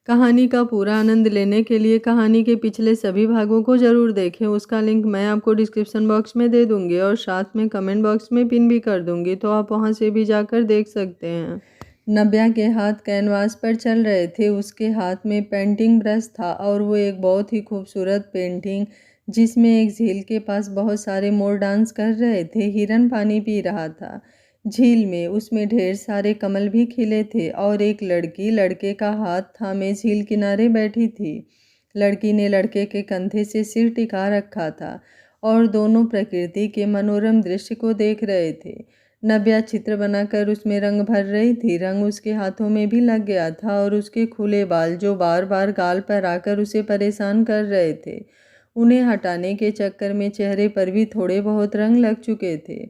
कहानी का पूरा आनंद लेने के लिए कहानी के पिछले सभी भागों को ज़रूर देखें। उसका लिंक मैं आपको डिस्क्रिप्शन बॉक्स में दे दूँगी और साथ में कमेंट बॉक्स में पिन भी कर दूँगी, तो आप वहाँ से भी जाकर देख सकते हैं। नव्या के हाथ कैनवास पर चल रहे थे। उसके हाथ में पेंटिंग ब्रश था और वो एक बहुत ही खूबसूरत पेंटिंग, जिसमें एक झील के पास बहुत सारे मोर डांस कर रहे थे, हिरन पानी पी रहा था। झील में उसमें ढेर सारे कमल भी खिले थे और एक लड़की लड़के का हाथ थामे झील किनारे बैठी थी। लड़की ने लड़के के कंधे से सिर टिका रखा था और दोनों प्रकृति के मनोरम दृश्य को देख रहे थे। नव्या चित्र बनाकर उसमें रंग भर रही थी। रंग उसके हाथों में भी लग गया था और उसके खुले बाल, जो बार बार गाल पर आकर उसे परेशान कर रहे थे, उन्हें हटाने के चक्कर में चेहरे पर भी थोड़े बहुत रंग लग चुके थे।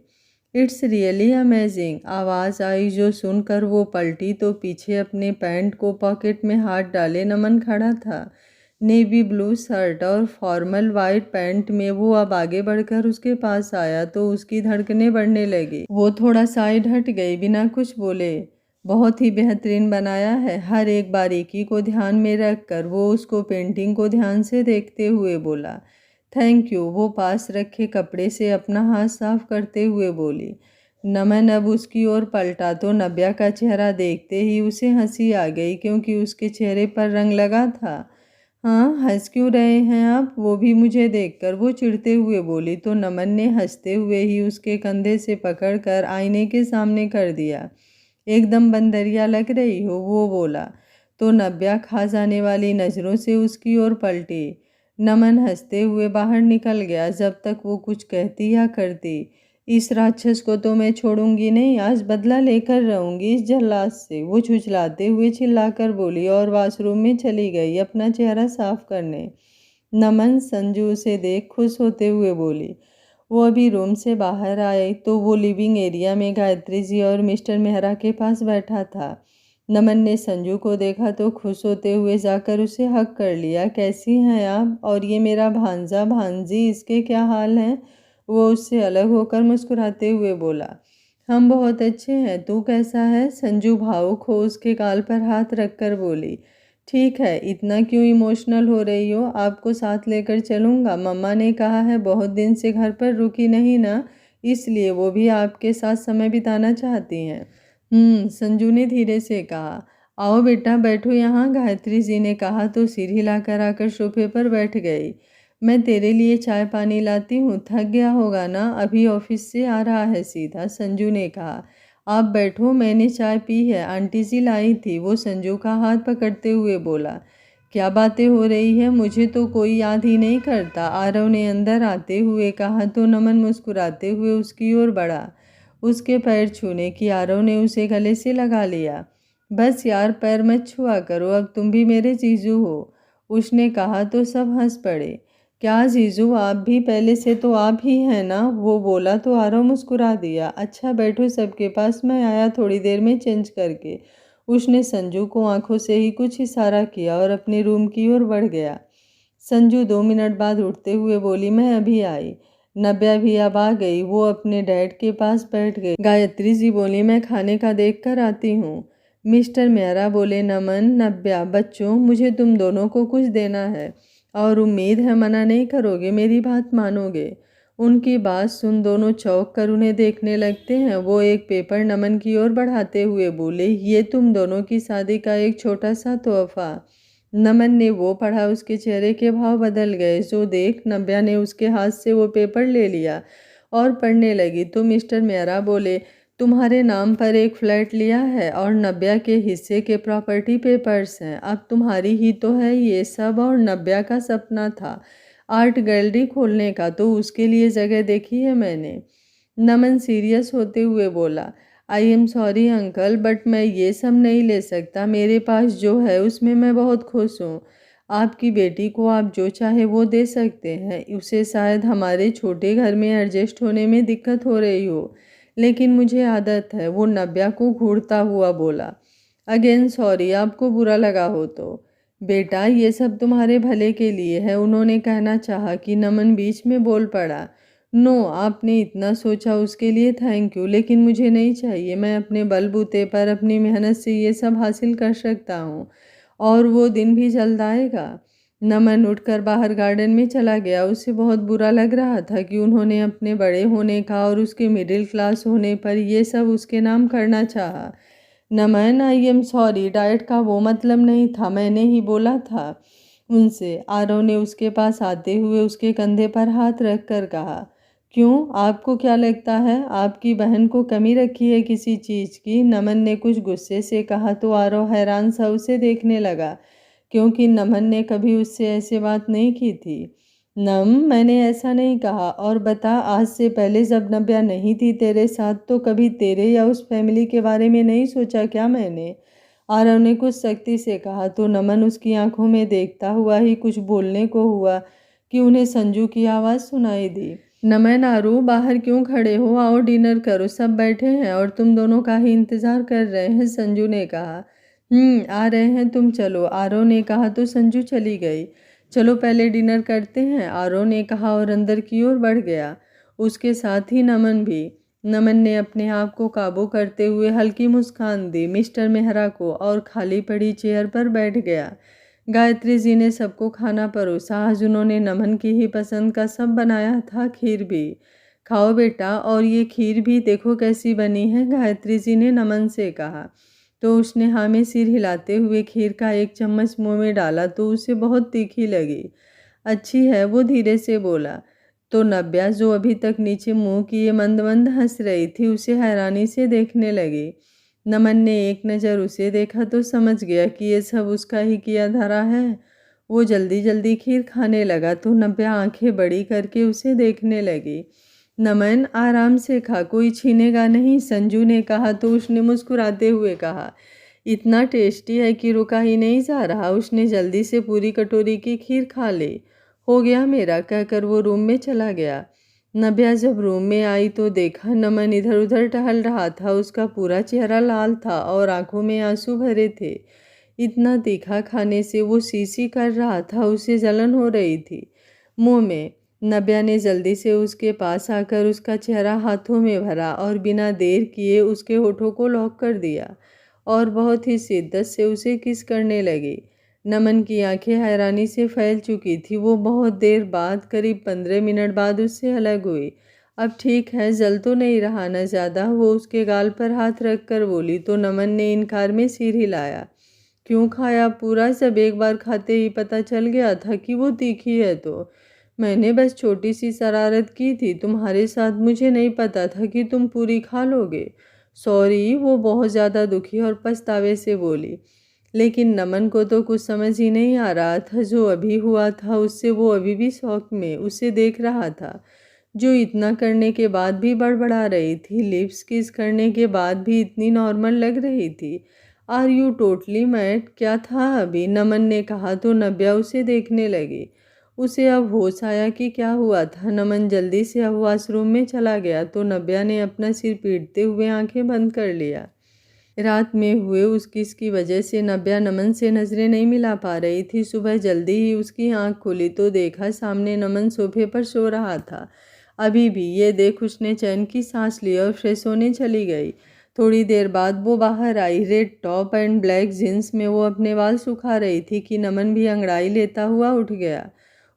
इट्स रियली अमेजिंग, आवाज़ आई, जो सुनकर वो पलटी तो पीछे अपने पैंट को पॉकेट में हाथ डाले नमन खड़ा था। नेवी ब्लू शर्ट और फॉर्मल वाइट पैंट में वो अब आगे बढ़कर उसके पास आया तो उसकी धड़कनें बढ़ने लगी। वो थोड़ा साइड हट गई, बिना कुछ बोले। बहुत ही बेहतरीन बनाया है, हर एक बारीकी को ध्यान में रखकर वो उसको पेंटिंग को ध्यान से देखते हुए बोला। थैंक यू, वो पास रखे कपड़े से अपना हाथ साफ करते हुए बोली। नमन अब उसकी ओर पलटा तो नव्या का चेहरा देखते ही उसे हंसी आ गई, क्योंकि उसके चेहरे पर रंग लगा था। हाँ, हंस क्यों रहे हैं आप, वो भी मुझे देखकर, वो चिढ़ते हुए बोली। तो नमन ने हंसते हुए ही उसके कंधे से पकड़कर आईने के सामने कर दिया। एकदम बंदरिया लग रही हो, वो बोला। तो नव्या खा जाने वाली नज़रों से उसकी ओर पलटी। नमन हंसते हुए बाहर निकल गया। जब तक वो कुछ कहती या करती, इस राक्षस को तो मैं छोड़ूंगी नहीं, आज बदला लेकर रहूंगी इस जल्लाद से, वो झुझलाते हुए चिल्लाकर बोली और वॉशरूम में चली गई अपना चेहरा साफ करने। नमन संजू उसे देख खुश होते हुए बोली। वो अभी रूम से बाहर आए तो वो लिविंग एरिया में गायत्री जी और मिस्टर मेहरा के पास बैठा था। नमन ने संजू को देखा तो खुश होते हुए जाकर उसे हक कर लिया। कैसी हैं आप, और ये मेरा भांजा भांजी, इसके क्या हाल हैं? वो उससे अलग होकर मुस्कुराते हुए बोला। हम बहुत अच्छे हैं, तू कैसा है? संजू भावुक हो उसके गाल पर हाथ रखकर बोली। ठीक है, इतना क्यों इमोशनल हो रही हो? आपको साथ लेकर चलूँगा, मम्मा ने कहा है बहुत दिन से घर पर रुकी नहीं ना, इसलिए वो भी आपके साथ समय बिताना चाहती हैं। संजू ने धीरे से कहा। आओ बेटा बैठो यहाँ, गायत्री जी ने कहा तो सिर हिलाकर आकर सोफे पर बैठ गई। मैं तेरे लिए चाय पानी लाती हूँ, थक गया होगा ना, अभी ऑफिस से आ रहा है सीधा, संजू ने कहा। आप बैठो, मैंने चाय पी है, आंटी जी लाई थी, वो संजू का हाथ पकड़ते हुए बोला। क्या बातें हो रही है, मुझे तो कोई याद ही नहीं करता, आरव ने अंदर आते हुए कहा तो नमन मुस्कुराते हुए उसकी ओर बढ़ा। उसके पैर छूने की आरव ने उसे गले से लगा लिया। बस यार, पैर मत छुआ करो, अब तुम भी मेरे जीजू हो, उसने कहा तो सब हंस पड़े। क्या जीजू, आप भी? पहले से तो आप ही हैं ना, वो बोला तो आरव मुस्कुरा दिया। अच्छा बैठो सबके पास, मैं आया थोड़ी देर में चेंज करके, उसने संजू को आंखों से ही कुछ इशारा किया और अपने रूम की ओर बढ़ गया। संजू 2 मिनट बाद उठते हुए बोली, मैं अभी आई। नव्या भी अब आ गई, वो अपने डैड के पास बैठ गई। गायत्री जी बोली, मैं खाने का देख कर आती हूँ। मिस्टर मेहरा बोले, नमन, नव्या, बच्चों, मुझे तुम दोनों को कुछ देना है और उम्मीद है मना नहीं करोगे, मेरी बात मानोगे। उनकी बात सुन दोनों चौंक कर उन्हें देखने लगते हैं। वो एक पेपर नमन की ओर बढ़ाते हुए बोले, ये तुम दोनों की शादी का एक छोटा सा तोहफा। नमन ने वो पढ़ा, उसके चेहरे के भाव बदल गए। जो देख नव्या ने उसके हाथ से वो पेपर ले लिया और पढ़ने लगी तो मिस्टर मेहरा बोले, तुम्हारे नाम पर एक फ्लैट लिया है और नव्या के हिस्से के प्रॉपर्टी पेपर्स हैं, अब तुम्हारी ही तो है ये सब, और नव्या का सपना था आर्ट गैलरी खोलने का, तो उसके लिए जगह देखी है मैंने। नमन सीरियस होते हुए बोला, I am sorry uncle, but मैं ये सब नहीं ले सकता, मेरे पास जो है उसमें मैं बहुत खुश हूँ। आपकी बेटी को आप जो चाहे वो दे सकते हैं, उसे शायद हमारे छोटे घर में एडजस्ट होने में दिक्कत हो रही हो, लेकिन मुझे आदत है, वो नव्या को घूरता हुआ बोला। अगेन सॉरी, आपको बुरा लगा हो तो। बेटा, ये सब तुम्हारे भले के लिए है, उन्होंने कहना चाहा कि नमन बीच में बोल पड़ा। नो, आपने इतना सोचा उसके लिए थैंक यू, लेकिन मुझे नहीं चाहिए, मैं अपने बलबूते पर अपनी मेहनत से ये सब हासिल कर सकता हूँ और वो दिन भी जल्द आएगा। नमन उठकर बाहर गार्डन में चला गया। उसे बहुत बुरा लग रहा था कि उन्होंने अपने बड़े होने का और उसके मिडिल क्लास होने पर ये सब उसके नाम करना चाहा। नमन, आई एम सॉरी, डाइट का वो मतलब नहीं था, मैंने ही बोला था उनसे। आरव ने उसके पास आते हुए उसके कंधे पर हाथ रख कर कहा, क्यों, आपको क्या लगता है आपकी बहन को कमी रखी है किसी चीज़ की? नमन ने कुछ गुस्से से कहा तो आरव हैरान सा उसे देखने लगा, क्योंकि नमन ने कभी उससे ऐसे बात नहीं की थी। मैंने ऐसा नहीं कहा, और बता, आज से पहले जब नव्या नहीं थी तेरे साथ तो कभी तेरे या उस फैमिली के बारे में नहीं सोचा क्या मैंने? आरव ने कुछ सख्ती से कहा तो नमन उसकी आंखों में देखता हुआ ही कुछ बोलने को हुआ कि उन्हें संजू की आवाज़ सुनाई दी। नमन, आरू, बाहर क्यों खड़े हो, आओ डिनर करो, सब बैठे हैं और तुम दोनों का ही इंतज़ार कर रहे हैं, संजू ने कहा। आ रहे हैं, तुम चलो, आरव ने कहा तो संजू चली गई। चलो पहले डिनर करते हैं, आरव ने कहा और अंदर की ओर बढ़ गया। उसके साथ ही नमन भी। नमन ने अपने आप को काबू करते हुए हल्की मुस्कान दी मिस्टर मेहरा को और खाली पड़ी चेयर पर बैठ गया। गायत्री जी ने सबको खाना परोसा। आज उन्होंने नमन की ही पसंद का सब बनाया था, खीर भी। खाओ बेटा, और ये खीर भी देखो कैसी बनी है, गायत्री जी ने नमन से कहा। तो उसने हाँ में सिर हिलाते हुए खीर का एक चम्मच मुंह में डाला तो उसे बहुत तीखी लगी। अच्छी है, वो धीरे से बोला। तो नव्या, जो अभी तक नीचे मुंह किए मंद मंद हंस रही थी, उसे हैरानी से देखने लगी। नमन ने एक नज़र उसे देखा तो समझ गया कि ये सब उसका ही किया धरा है। वो जल्दी जल्दी खीर खाने लगा तो नव्या आंखें बड़ी करके उसे देखने लगी। नमन, आराम से खा, कोई छीनेगा नहीं, संजू ने कहा तो उसने मुस्कुराते हुए कहा, इतना टेस्टी है कि रुका ही नहीं जा रहा। उसने जल्दी से पूरी कटोरी की खीर खा ली। हो गया मेरा, कहकर वो रूम में चला गया। नव्या जब रूम में आई तो देखा नमन इधर उधर टहल रहा था। उसका पूरा चेहरा लाल था और आंखों में आंसू भरे थे। इतना तीखा खाने से वो सी कर रहा था, उसे जलन हो रही थी मुंह में। नव्या ने जल्दी से उसके पास आकर उसका चेहरा हाथों में भरा और बिना देर किए उसके होठों को लॉक कर दिया और बहुत ही शिद्दत से उसे किस करने लगी। नमन की आंखें हैरानी से फैल चुकी थी। वो बहुत देर बाद, करीब 15 मिनट बाद उससे अलग हुई। अब ठीक है, जल तो नहीं रहा न ज़्यादा, वो उसके गाल पर हाथ रख कर बोली तो नमन ने इनकार में सिर हिलाया। क्यों खाया पूरा, जब एक बार खाते ही पता चल गया था कि वो तीखी है? तो मैंने बस छोटी सी शरारत की थी तुम्हारे साथ, मुझे नहीं पता था कि तुम पूरी खा लोगे। सॉरी, वो बहुत ज़्यादा दुखी और पछतावे से बोली। लेकिन नमन को तो कुछ समझ ही नहीं आ रहा था। जो अभी हुआ था उससे वो अभी भी शौक में उसे देख रहा था, जो इतना करने के बाद भी बड़बड़ा रही थी, लिप्स किस करने के बाद भी इतनी नॉर्मल लग रही थी। आर यू टोटली मैड, क्या था अभी? नमन ने कहा तो नव्या उसे देखने लगी। उसे अब होश आया कि क्या हुआ था। नमन जल्दी से अब वॉशरूम में चला गया तो नव्या ने अपना सिर पीटते हुए आंखें बंद कर लिया। रात में हुए उस किस की वजह से नव्या नमन से नज़रें नहीं मिला पा रही थी। सुबह जल्दी ही उसकी आंख खुली तो देखा सामने नमन सोफे पर सो रहा था। अभी भी ये देख उसने चैन की सांस ली और फ्रेश होने चली गई। थोड़ी देर बाद वो बाहर आई। Red top and black jeans में वो अपने बाल सुखा रही थी कि नमन भी अंगड़ाई लेता हुआ उठ गया।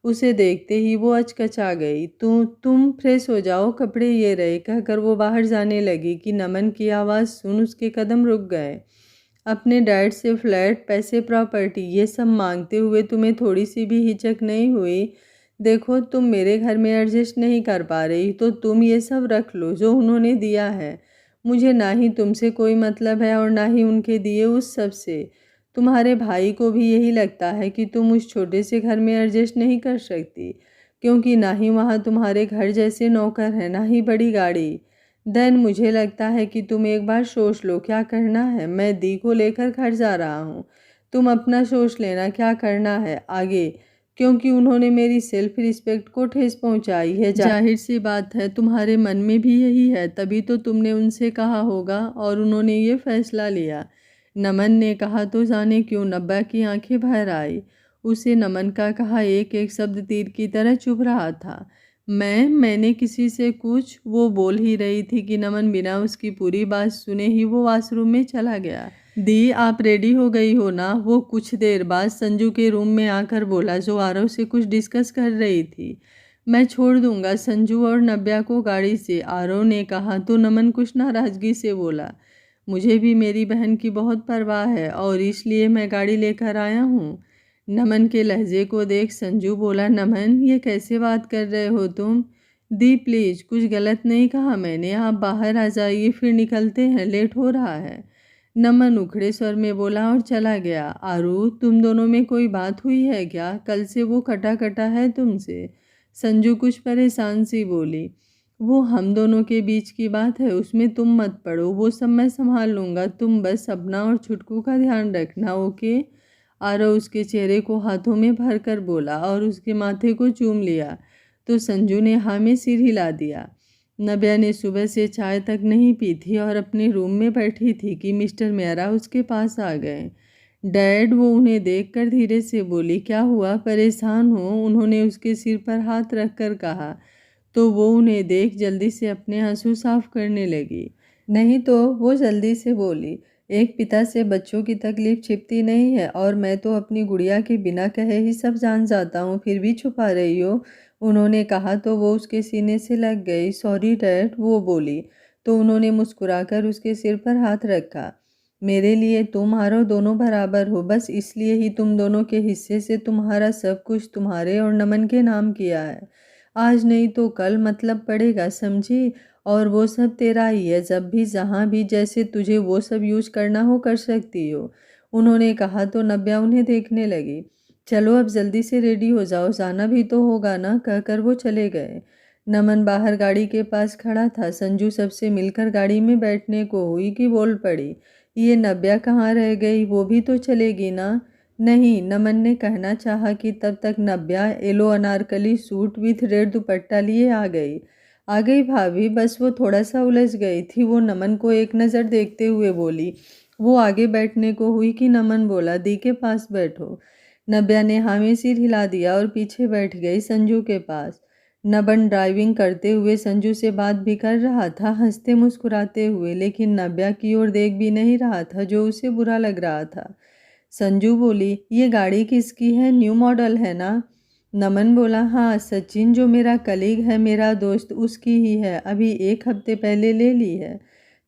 उसे देखते ही वो अचकचा गई। तुम फ्रेश हो जाओ, कपड़े ये रहे, कहकर वो बाहर जाने लगी कि नमन की आवाज़ सुन उसके कदम रुक गए। अपने डैड से फ्लैट, पैसे, प्रॉपर्टी ये सब मांगते हुए तुम्हें थोड़ी सी भी हिचक नहीं हुई? देखो, तुम मेरे घर में एडजस्ट नहीं कर पा रही तो तुम ये सब रख लो जो उन्होंने दिया है। मुझे ना ही तुमसे कोई मतलब है और ना ही उनके दिए उस सब से। तुम्हारे भाई को भी यही लगता है कि तुम उस छोटे से घर में एडजस्ट नहीं कर सकती, क्योंकि ना ही वहाँ तुम्हारे घर जैसे नौकर हैं, ना ही बड़ी गाड़ी। देन मुझे लगता है कि तुम एक बार सोच लो क्या करना है। मैं दी को लेकर घर जा रहा हूँ, तुम अपना सोच लेना क्या करना है आगे, क्योंकि उन्होंने मेरी सेल्फ रिस्पेक्ट को ठेस पहुँचाई है। जाहिर सी बात है तुम्हारे मन में भी यही है, तभी तो तुमने उनसे कहा होगा और उन्होंने ये फैसला लिया। नमन ने कहा तो जाने क्यों नव्या की आंखें भर आई। उसे नमन का कहा एक एक शब्द तीर की तरह चुभ रहा था। मैंने किसी से वो बोल ही रही थी कि नमन बिना उसकी पूरी बात सुने ही वो वॉशरूम में चला गया। दी, आप रेडी हो गई हो ना? वो कुछ देर बाद संजू के रूम में आकर बोला, जो आरव से कुछ डिस्कस कर रही थी। मैं छोड़ दूंगा संजू और नव्या को गाड़ी से, आरव ने कहा तो नमन कुछ नाराजगी से बोला, मुझे भी मेरी बहन की बहुत परवाह है और इसलिए मैं गाड़ी लेकर आया हूँ। नमन के लहजे को देख संजू बोला, नमन ये कैसे बात कर रहे हो तुम? दी प्लीज, कुछ गलत नहीं कहा मैंने, आप बाहर आ जाइए फिर निकलते हैं, लेट हो रहा है। नमन उखड़े स्वर में बोला और चला गया। आरू, तुम दोनों में कोई बात हुई है क्या? कल से वो कटा कटा है तुमसे। संजू कुछ परेशान सी बोली। वो हम दोनों के बीच की बात है, उसमें तुम मत पड़ो, वो सब मैं संभाल लूँगा, तुम बस अपना और छुटकू का ध्यान रखना, ओके? आरव उसके चेहरे को हाथों में भर कर बोला और उसके माथे को चूम लिया तो संजू ने हाँ में सिर हिला दिया। नव्या ने सुबह से चाय तक नहीं पी थी और अपने रूम में बैठी थी कि मिस्टर मेहरा उसके पास आ गए। डैड, वो उन्हें देखकर धीरे से बोली, क्या हुआ, परेशान हो? उन्होंने उसके सिर पर हाथ रखकर कहा तो वो उन्हें देख जल्दी से अपने आंसू साफ करने लगी। नहीं तो वो जल्दी से बोली, एक पिता से बच्चों की तकलीफ छिपती नहीं है और मैं तो अपनी गुड़िया के बिना कहे ही सब जान जाता हूँ, फिर भी छुपा रही हो? उन्होंने कहा तो वो उसके सीने से लग गई। सॉरी डैड, वो बोली तो उन्होंने मुस्कुराकर उसके सिर पर हाथ रखा। मेरे लिए तुम आरव दोनों बराबर हो, बस इसलिए ही तुम दोनों के हिस्से से तुम्हारा सब कुछ तुम्हारे और नमन के नाम किया है। आज नहीं तो कल मतलब पड़ेगा, समझी? और वो सब तेरा ही है, जब भी जहाँ भी जैसे तुझे वो सब यूज करना हो कर सकती हो। उन्होंने कहा तो नव्या उन्हें देखने लगी। चलो अब जल्दी से रेडी हो जाओ, जाना भी तो होगा ना, कहकर वो चले गए। नमन बाहर गाड़ी के पास खड़ा था। संजू सबसे मिलकर गाड़ी में बैठने को हुई कि बोल पड़ी, ये नव्या कहाँ रह गई, वो भी तो चलेगी ना? नहीं, नमन ने कहना चाहा कि तब तक Navya yellow Anarkali suit with red dupatta लिए आ गई भाभी, बस वो थोड़ा सा उलझ गई थी। वो नमन को एक नज़र देखते हुए बोली। वो आगे बैठने को हुई कि नमन बोला, दी के पास बैठो। नव्या ने हामी सिर हिला दिया और पीछे बैठ गई संजू के पास। नमन ड्राइविंग करते हुए संजू से बात भी कर रहा था, हंसते मुस्कुराते हुए, लेकिन नव्या की ओर देख भी नहीं रहा था, जो उसे बुरा लग रहा था। संजू बोली, ये गाड़ी किसकी है, न्यू मॉडल है ना? नमन बोला, हाँ, सचिन जो मेरा कलीग है, मेरा दोस्त, उसकी ही है, अभी एक हफ्ते पहले ले ली है।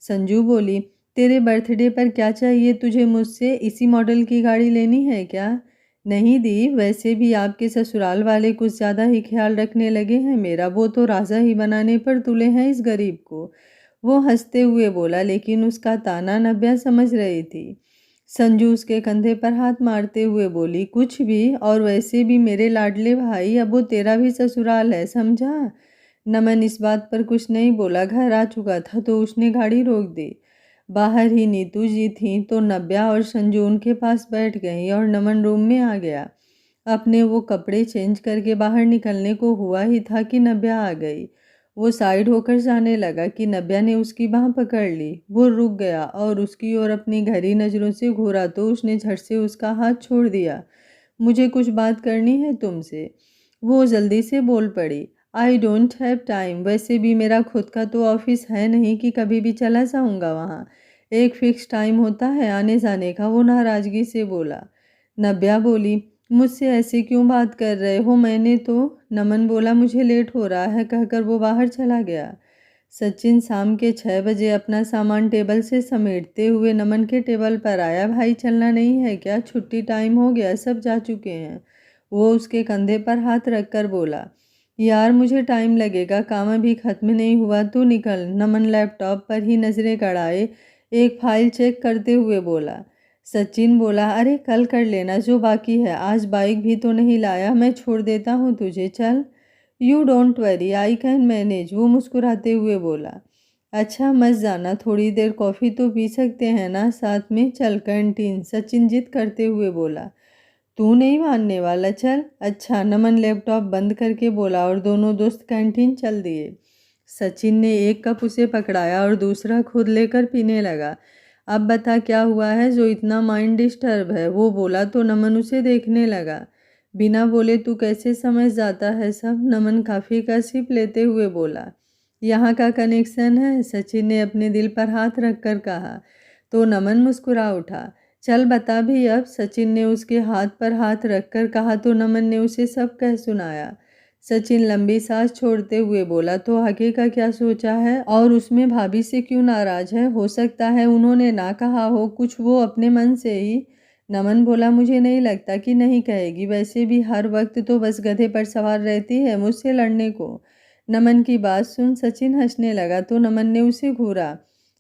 संजू बोली, तेरे बर्थडे पर क्या चाहिए तुझे मुझसे, इसी मॉडल की गाड़ी लेनी है क्या? नहीं दी, वैसे भी आपके ससुराल वाले कुछ ज़्यादा ही ख्याल रखने लगे हैं मेरा, वो तो राजा ही बनाने पर तुले हैं इस गरीब को। वो हंसते हुए बोला, लेकिन उसका ताना नव्या समझ रही थी। संजू उसके कंधे पर हाथ मारते हुए बोली, कुछ भी, और वैसे भी मेरे लाडले भाई, अब वो तेरा भी ससुराल है, समझा? नमन इस बात पर कुछ नहीं बोला, घर आ चुका था तो उसने गाड़ी रोक दी। बाहर ही नीतू जी थीं तो नव्या और संजू उनके पास बैठ गई और नमन रूम में आ गया। अपने वो कपड़े चेंज करके बाहर निकलने को हुआ ही था कि नव्या आ गई। वो साइड होकर जाने लगा कि नव्या ने उसकी बाह पकड़ ली। वो रुक गया और उसकी ओर अपनी गहरी नज़रों से घूरा तो उसने झट से उसका हाथ छोड़ दिया। मुझे कुछ बात करनी है तुमसे, वो जल्दी से बोल पड़ी। आई डोंट हैव टाइम, वैसे भी मेरा खुद का तो ऑफिस है नहीं कि कभी भी चला जाऊंगा वहाँ। एक फिक्स टाइम होता है आने जाने का, वो नाराज़गी से बोला। नव्या बोली, मुझसे ऐसे क्यों बात कर रहे हो, मैंने तो। नमन बोला, मुझे लेट हो रहा है, कहकर वो बाहर चला गया। सचिन शाम के 6 बजे अपना सामान टेबल से समेटते हुए नमन के टेबल पर आया। भाई चलना नहीं है क्या, छुट्टी टाइम हो गया, सब जा चुके हैं। वो उसके कंधे पर हाथ रखकर बोला, यार मुझे टाइम लगेगा, काम अभी खत्म नहीं हुआ, तू निकल। नमन लैपटॉप पर ही नज़रें गड़ाए एक फाइल चेक करते हुए बोला। सचिन बोला, अरे कल कर लेना जो बाकी है, आज बाइक भी तो नहीं लाया, मैं छोड़ देता हूँ तुझे, चल। You don't worry, I can manage, वो मुस्कुराते हुए बोला। अच्छा मत जाना, थोड़ी देर कॉफ़ी तो पी सकते हैं ना साथ में, चल कैंटीन, सचिन जिद करते हुए बोला। तू नहीं मानने वाला, चल। अच्छा, नमन लैपटॉप बंद करके बोला और दोनों दोस्त कैंटीन चल दिए। सचिन ने एक कप उसे पकड़ाया और दूसरा खुद लेकर पीने लगा। अब बता क्या हुआ है जो इतना माइंड डिस्टर्ब है, वो बोला तो नमन उसे देखने लगा। बिना बोले तू कैसे समझ जाता है सब, नमन काफ़ी का सिप लेते हुए बोला। यहाँ का कनेक्शन है, सचिन ने अपने दिल पर हाथ रखकर कहा। तो नमन मुस्कुरा उठा। चल बता भी अब, सचिन ने उसके हाथ पर हाथ रखकर कहा तो नमन ने उसे सब कह सुनाया। सचिन लंबी सांस छोड़ते हुए बोला, तो आगे का क्या सोचा है और उसमें भाभी से क्यों नाराज है? हो सकता है उन्होंने ना कहा हो कुछ, वो अपने मन से ही। नमन बोला, मुझे नहीं लगता कि नहीं कहेगी, वैसे भी हर वक्त तो बस गधे पर सवार रहती है मुझसे लड़ने को। नमन की बात सुन सचिन हंसने लगा तो नमन ने उसे घूरा।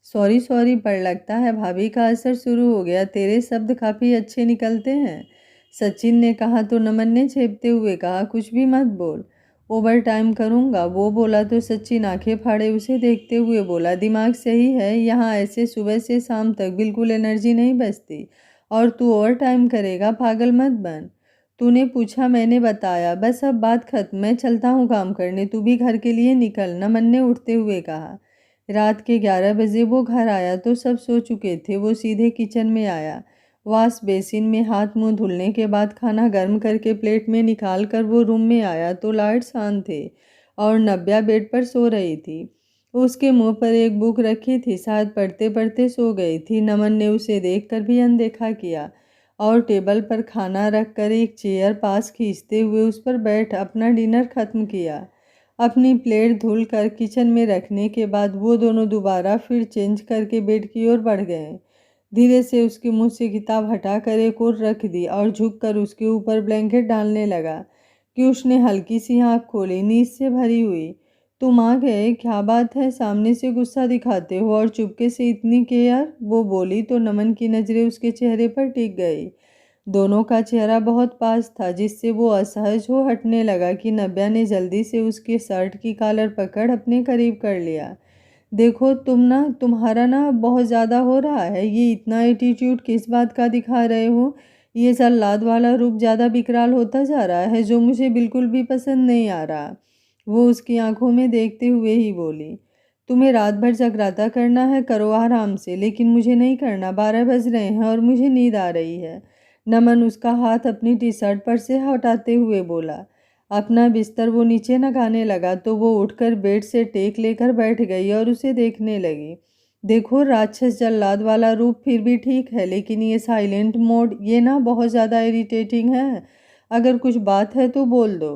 सॉरी सॉरी, पर लगता है भाभी का असर शुरू हो गया, तेरे शब्द काफ़ी अच्छे निकलते हैं, सचिन ने कहा तो नमन ने झेपते हुए कहा, कुछ भी मत बोल, ओवर टाइम करूँगा। वो बोला तो सचिन आंखें फाड़े उसे देखते हुए बोला, दिमाग सही है, यहाँ ऐसे सुबह से शाम तक बिल्कुल एनर्जी नहीं बचती और तू ओवर टाइम करेगा, पागल मत बन। तूने पूछा, मैंने बताया, बस अब बात खत्म, मैं चलता हूँ काम करने, तू भी घर के लिए निकल, नमन ने उठते हुए कहा। रात के 11 बजे वो घर आया तो सब सो चुके थे। वो सीधे किचन में आया। वॉश बेसिन में हाथ मुंह धुलने के बाद खाना गर्म करके प्लेट में निकाल कर वो रूम में आया तो लाइट्स ऑन थे और नव्या बेड पर सो रही थी। उसके मुंह पर एक बुक रखी थी, शायद पढ़ते पढ़ते सो गई थी। नमन ने उसे देखकर भी अनदेखा किया और टेबल पर खाना रखकर एक चेयर पास खींचते हुए उस पर बैठ अपना डिनर खत्म किया। अपनी प्लेट धुल कर किचन में रखने के बाद वो दोनों दोबारा फिर चेंज करके बेड की ओर बढ़ गए। धीरे से उसके मुंह से किताब हटाकर एक ओर रख दी और झुककर उसके ऊपर ब्लैंकेट डालने लगा कि उसने हल्की सी आँख खोली, नींद से भरी हुई। तुम आ गए, क्या बात है, सामने से गुस्सा दिखाते हो और चुपके से इतनी केयर, वो बोली तो नमन की नज़रें उसके चेहरे पर टिक गई। दोनों का चेहरा बहुत पास था जिससे वो असहज हो हटने लगा कि नव्या ने जल्दी से उसके शर्ट की कॉलर पकड़ अपने करीब कर लिया। देखो तुम्हारा ना बहुत ज़्यादा हो रहा है, ये इतना एटीट्यूड किस बात का दिखा रहे हो? ये जल्लाद वाला रूप ज़्यादा विकराल होता जा रहा है जो मुझे बिल्कुल भी पसंद नहीं आ रहा। वो उसकी आंखों में देखते हुए ही बोली, तुम्हें रात भर जगराता करना है, करो आराम से, लेकिन मुझे नहीं करना, 12 बज रहे हैं और मुझे नींद आ रही है। नमन उसका हाथ अपनी टी शर्ट पर से हटाते हुए बोला। अपना बिस्तर वो नीचे लगाने लगा तो वो उठकर बेड से टेक लेकर बैठ गई और उसे देखने लगी। देखो, राक्षस जल्लाद वाला रूप फिर भी ठीक है, लेकिन ये साइलेंट मोड, ये ना बहुत ज़्यादा इरिटेटिंग है। अगर कुछ बात है तो बोल दो।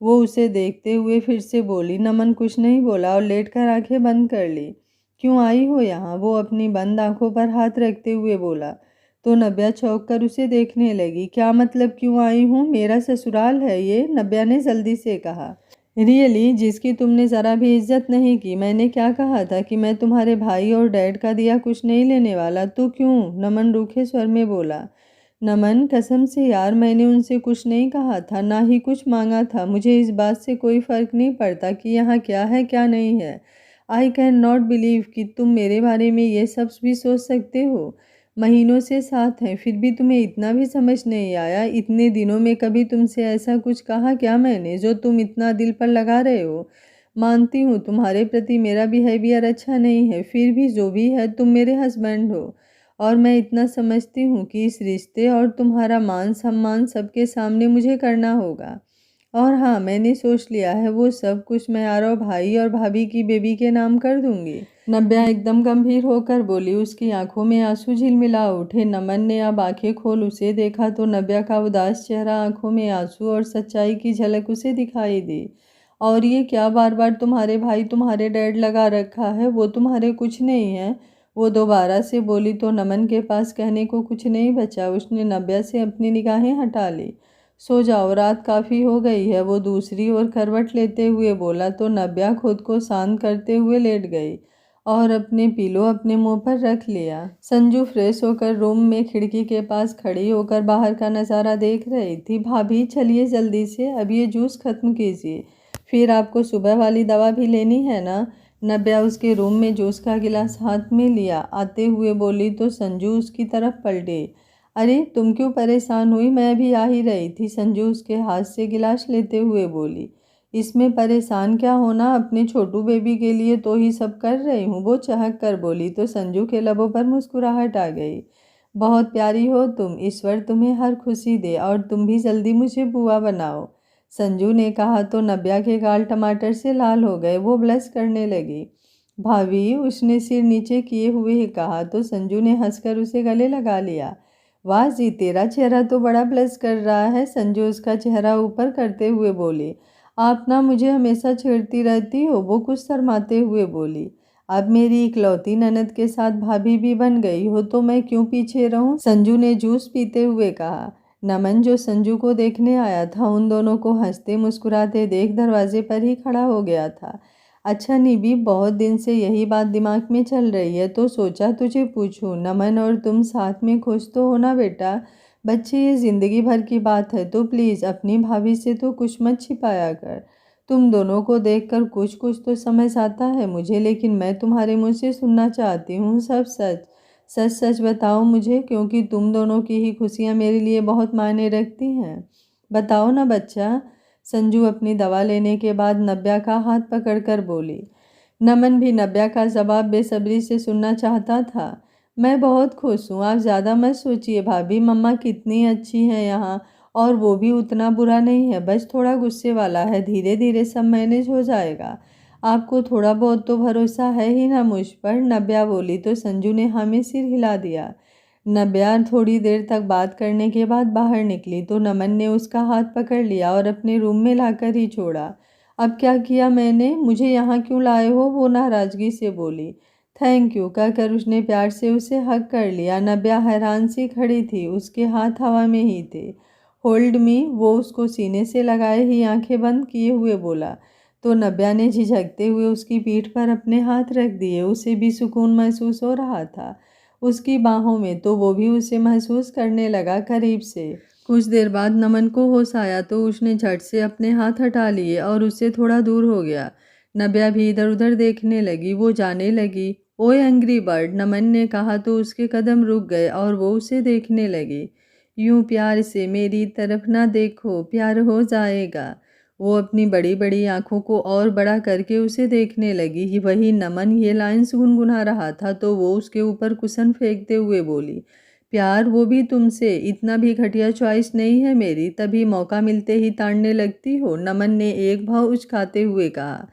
वो उसे देखते हुए फिर से बोली। नमन कुछ नहीं बोला और लेटकर आंखें बंद कर ली। क्यों आई हो यहाँ? वो अपनी बंद आंखों पर हाथ रखते हुए बोला। तो नव्या चौंक कर उसे देखने लगी। क्या मतलब क्यों आई हूँ? मेरा ससुराल है ये, नव्या ने जल्दी से कहा। रियली, जिसकी तुमने ज़रा भी इज्जत नहीं की। मैंने क्या कहा था कि मैं तुम्हारे भाई और डैड का दिया कुछ नहीं लेने वाला, तो क्यों? नमन रूखे स्वर में बोला। नमन, कसम से यार, मैंने उनसे कुछ नहीं कहा था, ना ही कुछ मांगा था। मुझे इस बात से कोई फ़र्क नहीं पड़ता कि यहाँ क्या है क्या नहीं है। आई कैन नॉट बिलीव कि तुम मेरे बारे में ये सब भी सोच सकते हो। महीनों से साथ हैं, फिर भी तुम्हें इतना भी समझ नहीं आया? इतने दिनों में कभी तुमसे ऐसा कुछ कहा क्या मैंने जो तुम इतना दिल पर लगा रहे हो? मानती हूँ तुम्हारे प्रति मेरा बिहेवियर अच्छा नहीं है, फिर भी जो भी है तुम मेरे हस्बैंड हो और मैं इतना समझती हूँ कि इस रिश्ते और तुम्हारा मान सम्मान सबके सामने मुझे करना होगा। और हाँ, मैंने सोच लिया है, वो सब कुछ मैं आरव भाई और भाभी की बेबी के नाम कर दूंगी। नव्या एकदम गंभीर होकर बोली। उसकी आंखों में आंसू झिलमिला उठे। नमन ने अब आंखें खोल उसे देखा तो नव्या का उदास चेहरा, आंखों में आंसू और सच्चाई की झलक उसे दिखाई दी। और ये क्या बार बार तुम्हारे भाई तुम्हारे डैड लगा रखा है? वो तुम्हारे कुछ नहीं है, वो दोबारा से बोली तो नमन के पास कहने को कुछ नहीं बचा। उसने नव्या से अपनी निगाहें हटा ली। सो जाओ, रात काफ़ी हो गई है, वो दूसरी ओर करवट लेते हुए बोला तो नव्या खुद को शांत करते हुए लेट गई और अपने पिलो अपने मुंह पर रख लिया। संजू फ्रेश होकर रूम में खिड़की के पास खड़ी होकर बाहर का नज़ारा देख रही थी। भाभी चलिए जल्दी से, अब ये जूस खत्म कीजिए, फिर आपको सुबह वाली दवा भी लेनी है ना? नव्या उसके रूम में जूस का गिलास हाथ में लिया आते हुए बोली तो संजू उसकी तरफ पलटी। अरे तुम क्यों परेशान हुई? मैं भी आ ही रही थी, संजू उसके हाथ से गिलास लेते हुए बोली। इसमें परेशान क्या होना, अपने छोटू बेबी के लिए तो ही सब कर रही हूँ, वो चहक कर बोली तो संजू के लबों पर मुस्कुराहट आ गई। बहुत प्यारी हो तुम, ईश्वर तुम्हें हर खुशी दे और तुम भी जल्दी मुझे बुआ बनाओ, संजू ने कहा तो नव्या के गाल टमाटर से लाल हो गए। वो ब्लश करने लगी। भाभी, उसने सिर नीचे किए हुए कहा तो संजू ने हंसकर उसे गले लगा लिया। वाह जी, तेरा चेहरा तो बड़ा ब्लश कर रहा है, संजू उसका चेहरा ऊपर करते हुए बोली। आप ना मुझे हमेशा छेड़ती रहती हो, वो कुछ शर्माते हुए बोली। अब मेरी इकलौती ननद के साथ भाभी भी बन गई हो तो मैं क्यों पीछे रहूं, संजू ने जूस पीते हुए कहा। नमन, जो संजू को देखने आया था, उन दोनों को हंसते मुस्कुराते देख दरवाजे पर ही खड़ा हो गया था। अच्छा निधि, बहुत दिन से यही बात दिमाग में चल रही है तो सोचा तुझे पूछूं। नमन और तुम साथ में खुश तो हो ना बेटा? बच्चे, ये ज़िंदगी भर की बात है तो प्लीज़ अपनी भाभी से तो कुछ मत छिपाया कर। तुम दोनों को देखकर कुछ कुछ तो समझ आता है मुझे, लेकिन मैं तुम्हारे मुँह से सुनना चाहती हूँ सब सच। सच सच बताओ मुझे, क्योंकि तुम दोनों की ही खुशियाँ मेरे लिए बहुत मायने रखती हैं। बताओ ना बच्चा। संजू अपनी दवा लेने के बाद नव्या का हाथ पकड़कर बोली। नमन भी नव्या का जवाब बेसब्री से सुनना चाहता था। मैं बहुत खुश हूँ, आप ज़्यादा मत सोचिए भाभी, मम्मा कितनी अच्छी हैं यहाँ, और वो भी उतना बुरा नहीं है, बस थोड़ा गुस्से वाला है, धीरे धीरे सब मैनेज हो जाएगा। आपको थोड़ा बहुत तो भरोसा है ही ना मुझ पर, नव्या बोली तो संजू ने हाँ में सिर हिला दिया। नव्या थोड़ी देर तक बात करने के बाद बाहर निकली तो नमन ने उसका हाथ पकड़ लिया और अपने रूम में लाकर ही छोड़ा। अब क्या किया मैंने, मुझे यहाँ क्यों लाए हो, वो नाराज़गी से बोली। थैंक यू कहकर उसने प्यार से उसे हग कर लिया। नव्या हैरान सी खड़ी थी, उसके हाथ हवा में ही थे। होल्ड मी, वो उसको सीने से लगाए ही आंखें बंद किए हुए बोला। तो नव्या ने झिझकते हुए उसकी पीठ पर अपने हाथ रख दिए। उसे भी सुकून महसूस हो रहा था उसकी बाहों में, तो वो भी उसे महसूस करने लगा करीब से। कुछ देर बाद नमन को होश आया तो उसने झट से अपने हाथ हटा लिए और उससे थोड़ा दूर हो गया। नव्या भी इधर उधर देखने लगी। वो जाने लगी। ओए एंग्री बर्ड, नमन ने कहा तो उसके कदम रुक गए और वो उसे देखने लगी। यूं प्यार से मेरी तरफ ना देखो, प्यार हो जाएगा। वो अपनी बड़ी बड़ी आंखों को और बड़ा करके उसे देखने लगी। वही नमन ये लाइंस गुनगुना रहा था तो वो उसके ऊपर कुशन फेंकते हुए बोली। प्यार, वो भी तुमसे? इतना भी घटिया चॉइस नहीं है मेरी, तभी मौका मिलते ही ताड़ने लगती हो, नमन ने एक भाव उचकाते हुए कहा।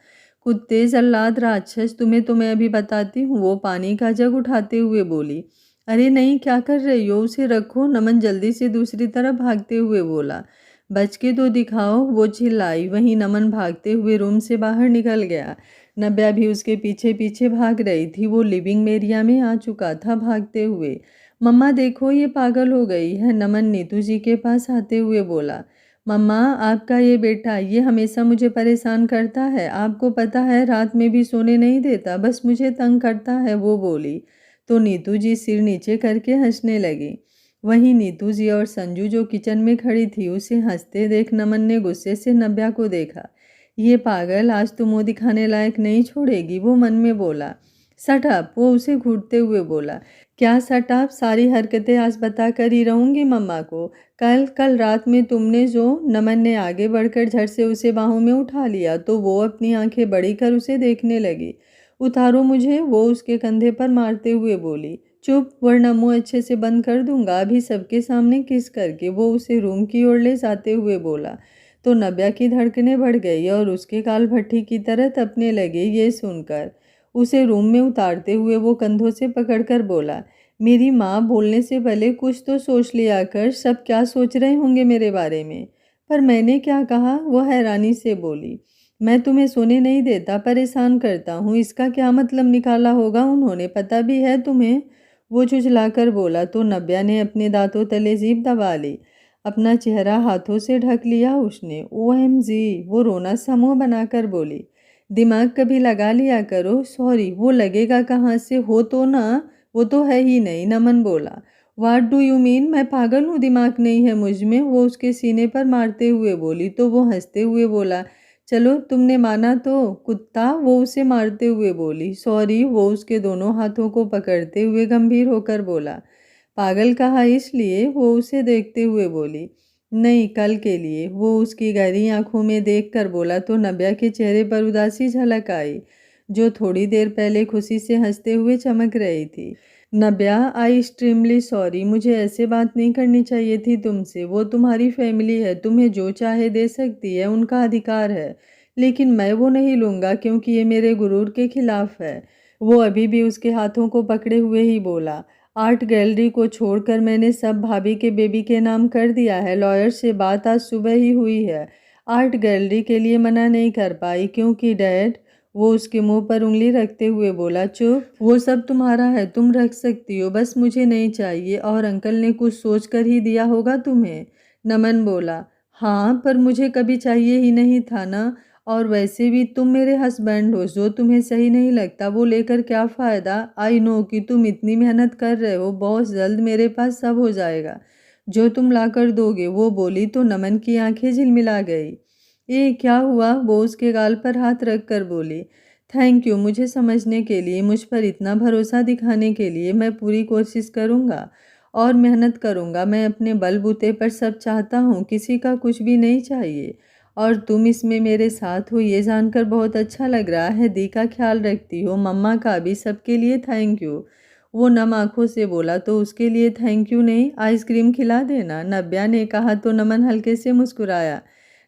कुत्ते, जल्लाद, राक्षस, तुम्हें तो मैं अभी बताती हूँ, वो पानी का जग उठाते हुए बोली। अरे नहीं, क्या कर रही हो, उसे रखो, नमन जल्दी से दूसरी तरफ भागते हुए बोला। बच के तो दिखाओ, वो चिल्लाई। वहीं नमन भागते हुए रूम से बाहर निकल गया। नव्या भी उसके पीछे पीछे भाग रही थी। वो लिविंग एरिया में आ चुका था भागते हुए। मम्मा देखो, ये पागल हो गई है, नमन नीतू जी के पास आते हुए बोला। मम्मा, आपका ये बेटा ये हमेशा मुझे परेशान करता है, आपको पता है रात में भी सोने नहीं देता, बस मुझे तंग करता है, वो बोली। तो नीतू जी सिर नीचे करके हंसने लगी। वहीं नीतू जी और संजू जो किचन में खड़ी थी उसे हंसते देख नमन ने गुस्से से नव्या को देखा। ये पागल आज तो मुंह दिखाने लायक नहीं छोड़ेगी, वो मन में बोला। शट अप, वो उसे घूरते हुए बोला। क्या शट अप, सारी हरकतें आज बता कर ही रहूंगी मम्मा को। कल कल रात में तुमने जो, नमन ने आगे बढ़कर झट से उसे बाहों में उठा लिया तो वो अपनी आंखें बड़ी कर उसे देखने लगी। उतारो मुझे, वो उसके कंधे पर मारते हुए बोली। चुप, वरना मुंह अच्छे से बंद कर दूंगा, अभी सबके सामने किस करके, वो उसे रूम की ओर ले जाते हुए बोला। तो नव्या की धड़कनें बढ़ गई और उसके काल भट्ठी की तरह तपने लगे। ये सुनकर उसे रूम में उतारते हुए वो कंधों से पकड़कर बोला। मेरी माँ, बोलने से पहले कुछ तो सोच लिया कर, सब क्या सोच रहे होंगे मेरे बारे में। पर मैंने क्या कहा, वो हैरानी से बोली। मैं तुम्हें सोने नहीं देता, परेशान करता हूँ, इसका क्या मतलब निकाला होगा उन्होंने, पता भी है तुम्हें, वो झुझलाकर बोला। तो नव्या ने अपने दांतों तले जीभ दबा ली। अपना चेहरा हाथों से ढक लिया उसने। OMG, वो रोना सा मुंह बनाकर बोली। दिमाग कभी लगा लिया करो, सॉरी, वो लगेगा कहाँ से, हो तो ना, वो तो है ही नहीं, नमन बोला। व्हाट डू यू मीन, मैं पागल हूँ, दिमाग नहीं है मुझ में, वो उसके सीने पर मारते हुए बोली। तो वो हंसते हुए बोला। चलो तुमने माना तो, कुत्ता, वो उसे मारते हुए बोली। सॉरी, वो उसके दोनों हाथों को पकड़ते हुए गंभीर होकर बोला। पागल कहा इसलिए, वो उसे देखते हुए बोली। नहीं, कल के लिए, वो उसकी गहरी आंखों में देखकर बोला। तो नव्या के चेहरे पर उदासी झलक आई, जो थोड़ी देर पहले खुशी से हंसते हुए चमक रही थी। नव्या, आई एक्सट्रीमली सॉरी, मुझे ऐसे बात नहीं करनी चाहिए थी तुमसे, वो तुम्हारी फैमिली है, तुम्हें जो चाहे दे सकती है, उनका अधिकार है, लेकिन मैं वो नहीं लूँगा क्योंकि ये मेरे गुरूर के खिलाफ है। वो अभी भी उसके हाथों को पकड़े हुए ही बोला, आर्ट गैलरी को छोड़कर मैंने सब भाभी के बेबी के नाम कर दिया है। लॉयर से बात आज सुबह ही हुई है। आर्ट गैलरी के लिए मना नहीं कर पाई क्योंकि डैड, वो उसके मुंह पर उंगली रखते हुए बोला, चुप, वो सब तुम्हारा है, तुम रख सकती हो, बस मुझे नहीं चाहिए। और अंकल ने कुछ सोच कर ही दिया होगा तुम्हें। नमन बोला, हाँ, पर मुझे कभी चाहिए ही नहीं था ना। और वैसे भी तुम मेरे हस्बैंड हो, जो तुम्हें सही नहीं लगता वो लेकर क्या फ़ायदा। आई नो कि तुम इतनी मेहनत कर रहे हो, बहुत जल्द मेरे पास सब हो जाएगा जो तुम ला कर दोगे, वो बोली तो नमन की आंखें झिलमिला गई। ये क्या हुआ, वो उसके गाल पर हाथ रख कर बोली। थैंक यू, मुझे समझने के लिए, मुझ पर इतना भरोसा दिखाने के लिए। मैं पूरी कोशिश करूँगा और मेहनत करूँगा। मैं अपने बलबूते पर सब चाहता हूँ, किसी का कुछ भी नहीं चाहिए। और तुम इसमें मेरे साथ हो ये जानकर बहुत अच्छा लग रहा है। दी का ख्याल रखती हो, मम्मा का भी, सबके लिए थैंक यू। वो नम आंखों से बोला, तो उसके लिए थैंक यू नहीं, आइसक्रीम खिला देना, नव्या ने कहा तो नमन हल्के से मुस्कुराया।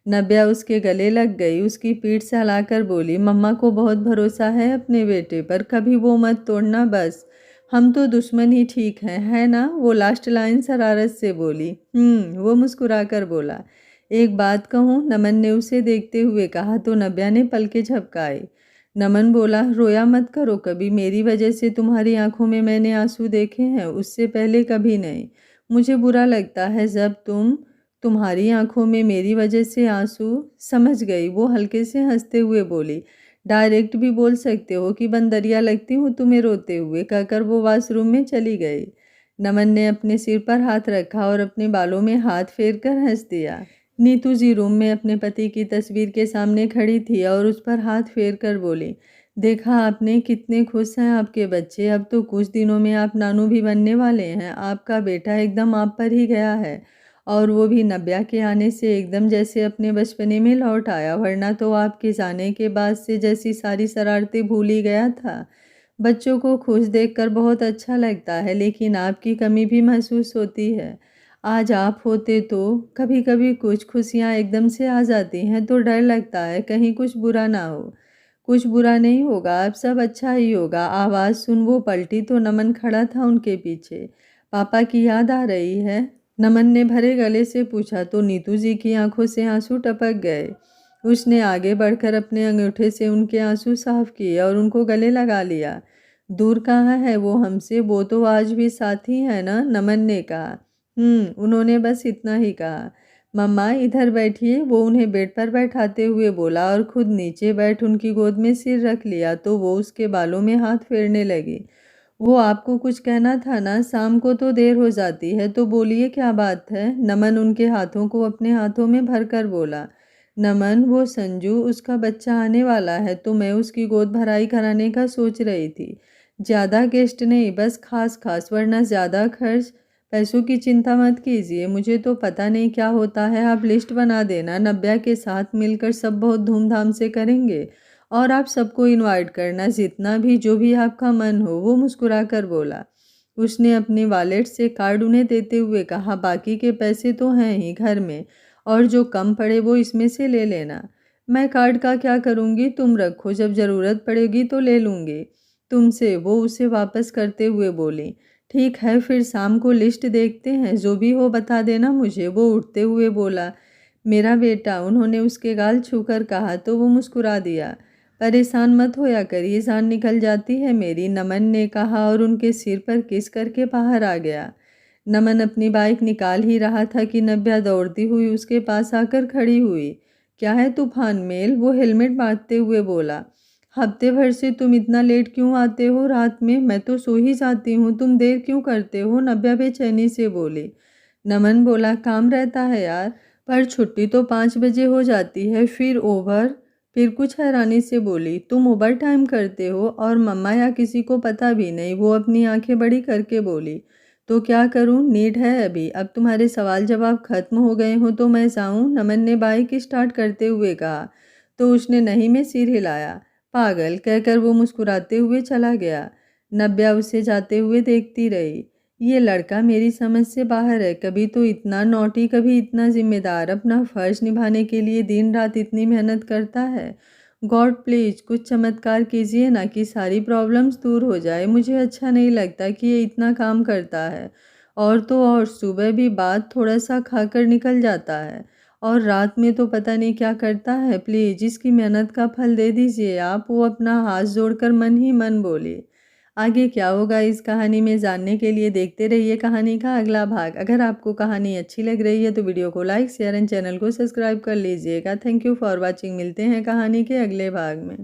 नव्या उसके गले लग गई, उसकी पीठ सहलाकर बोली, मम्मा को बहुत भरोसा है अपने बेटे पर, कभी वो मत तोड़ना बस। हम तो दुश्मन ही ठीक हैं, है ना। वो लास्ट लाइन शरारत से बोली। वो मुस्कुराकर बोला। एक बात कहूँ, नमन ने उसे देखते हुए कहा तो नव्या ने पलके झपकाए। नमन बोला, रोया मत करो कभी, मेरी वजह से तुम्हारी आंखों में मैंने आंसू देखे हैं, उससे पहले कभी नहीं। मुझे बुरा लगता है जब तुम्हारी आंखों में मेरी वजह से आंसू। समझ गई, वो हल्के से हंसते हुए बोली। डायरेक्ट भी बोल सकते हो कि बंदरिया लगती हूँ तुम्हें रोते हुए, कहकर वो वॉशरूम में चली गई। नमन ने अपने सिर पर हाथ रखा और अपने बालों में हाथ फेर कर हंस दिया। नीतू जी रूम में अपने पति की तस्वीर के सामने खड़ी थी और उस पर हाथ फेर कर बोली, देखा आपने, कितने खुश हैं आपके बच्चे। अब तो कुछ दिनों में आप नानू भी बनने वाले हैं। आपका बेटा एकदम आप पर ही गया है, और वो भी नव्या के आने से एकदम जैसे अपने बचपने में लौट आया, वरना तो आपके जाने के बाद से जैसी सारी शरारतें भूल ही गया था। बच्चों को खुश देखकर बहुत अच्छा लगता है, लेकिन आपकी कमी भी महसूस होती है। आज आप होते तो कभी कभी कुछ खुशियाँ एकदम से आ जाती हैं तो डर लगता है कहीं कुछ बुरा ना हो। कुछ बुरा नहीं होगा, अब सब अच्छा ही होगा। आवाज़ सुन वो पलटी तो नमन खड़ा था उनके पीछे। पापा की याद आ रही है, नमन ने भरे गले से पूछा तो नीतू जी की आंखों से आंसू टपक गए। उसने आगे बढ़कर अपने अंगूठे से उनके आंसू साफ किए और उनको गले लगा लिया। दूर कहाँ है वो हमसे, वो तो आज भी साथ ही है ना, नमन ने कहा। उन्होंने बस इतना ही कहा। मम्मा इधर बैठिए, वो उन्हें बेड पर बैठाते हुए बोला और खुद नीचे बैठ उनकी गोद में सिर रख लिया तो वो उसके बालों में हाथ फेरने लगी। वो आपको कुछ कहना था ना, शाम को तो देर हो जाती है, तो बोलिए क्या बात है। नमन उनके हाथों को अपने हाथों में भरकर बोला। नमन, वो संजू, उसका बच्चा आने वाला है तो मैं उसकी गोद भराई कराने का सोच रही थी। ज़्यादा गेस्ट नहीं, बस खास खास, वरना ज़्यादा खर्च। पैसों की चिंता मत कीजिए, मुझे तो पता नहीं क्या होता है, आप लिस्ट बना देना, नव्या के साथ मिलकर सब बहुत धूमधाम से करेंगे। और आप सबको इनवाइट करना, जितना भी, जो भी आपका मन हो। वो मुस्कुराकर बोला। उसने अपने वॉलेट से कार्ड उन्हें देते हुए कहा, बाकी के पैसे तो हैं ही घर में, और जो कम पड़े वो इसमें से ले लेना। मैं कार्ड का क्या करूँगी, तुम रखो, जब ज़रूरत पड़ेगी तो ले लूँगी तुमसे, वो उसे वापस करते हुए बोली। ठीक है, फिर शाम को लिस्ट देखते हैं, जो भी हो बता देना मुझे, वो उठते हुए बोला। मेरा बेटा, उन्होंने उसके गाल छूकर कहा तो वो मुस्कुरा दिया। परेशान मत होया करिए, जान निकल जाती है मेरी, नमन ने कहा और उनके सिर पर किस करके बाहर आ गया। नमन अपनी बाइक निकाल ही रहा था कि नव्या दौड़ती हुई उसके पास आकर खड़ी हुई। क्या है तूफान मेल, वो हेलमेट बांधते हुए बोला। हफ्ते भर से तुम इतना लेट क्यों आते हो रात में, मैं तो सो ही जाती हूँ, तुम देर क्यों करते हो, नव्या बेचैनी से बोली। नमन बोला, काम रहता है यार, पर छुट्टी तो 5 बजे हो जाती है, फिर ओवर। फिर कुछ हैरानी से बोली, तुम ओवर टाइम करते हो, और मम्मा या किसी को पता भी नहीं। वो अपनी आंखें बड़ी करके बोली, तो क्या करूं, नीड है अभी। अब तुम्हारे सवाल जवाब खत्म हो गए हो तो मैं जाऊं, नमन ने बाइक स्टार्ट करते हुए कहा तो उसने नहीं में सिर हिलाया। पागल, कहकर वो मुस्कुराते हुए चला गया। नव्या उसे जाते हुए देखती रही। ये लड़का मेरी समझ से बाहर है, कभी तो इतना नॉटी, कभी इतना जिम्मेदार, अपना फर्ज निभाने के लिए दिन रात इतनी मेहनत करता है। गॉड प्लीज कुछ चमत्कार कीजिए ना कि सारी प्रॉब्लम्स दूर हो जाए। मुझे अच्छा नहीं लगता कि ये इतना काम करता है, और तो और सुबह भी बाद थोड़ा सा खाकर निकल जाता है, और रात में तो पता नहीं क्या करता है। प्लीज इसकी मेहनत का फल दे दीजिए आप। वो अपना हाथ जोड़कर मन ही मन बोली। आगे क्या होगा इस कहानी में जानने के लिए देखते रहिए कहानी का अगला भाग। अगर आपको कहानी अच्छी लग रही है तो वीडियो को लाइक, शेयर एंड चैनल को सब्सक्राइब कर लीजिएगा। Thank you for watching. मिलते हैं कहानी के अगले भाग में।